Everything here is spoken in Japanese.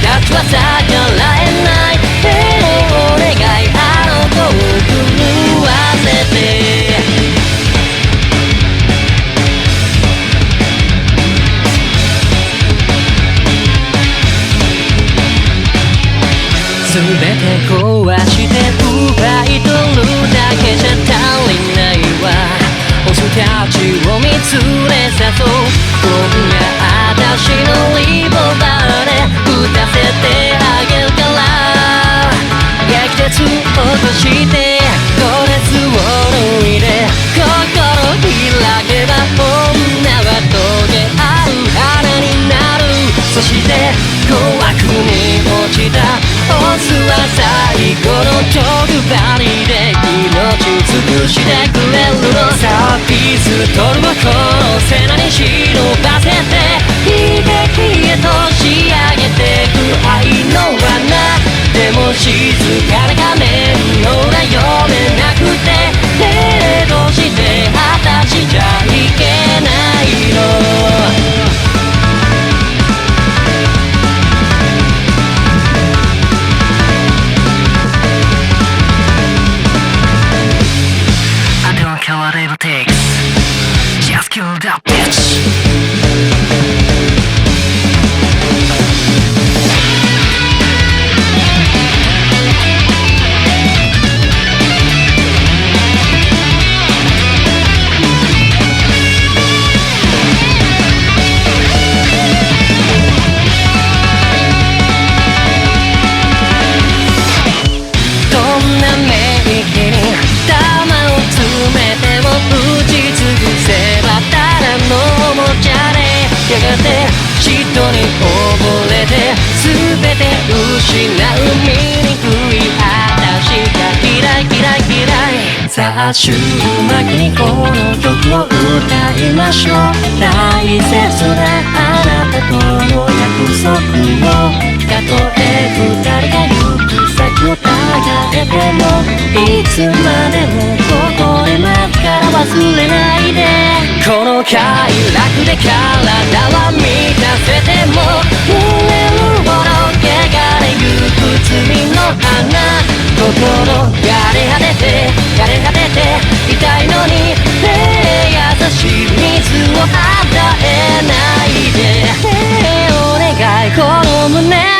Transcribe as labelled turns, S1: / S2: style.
S1: たちは逆らえない。お願いあの子を狂わせて。全て壊して奪い取るだけじゃ足りないわ。オスたちを見つれさそう。こんな私のリボバーで撃たせてあげるから。激鉄落としてドレスを脱いで心開けば女はトゲある花になる。そして怖くに落ちたオスは最後の特張で命尽くしてくれるのさ。ピストルをこの背中に忍ばせて悲劇へと仕上げてく愛の罠。でも静かな仮面の裏読めなくてどうして私じゃいけないの。Whatever takes, just kill that bitch. どんな名義に弾を詰めても打ち尽くせばただのおもちゃで。やがて人に溺れて全て失う醜い私が嫌い嫌い嫌い。さあ週末にこの曲を歌いましょう。大切なあなたとの約束を。たとえ二人が行く先をtagaえてもいつまでもここで待つから忘れないで。この快楽で体は満たせても濡れるほど汚れゆく罪の花。心枯れ果てて枯れ果てて痛いのに優しい水を与えないで。お願いこの胸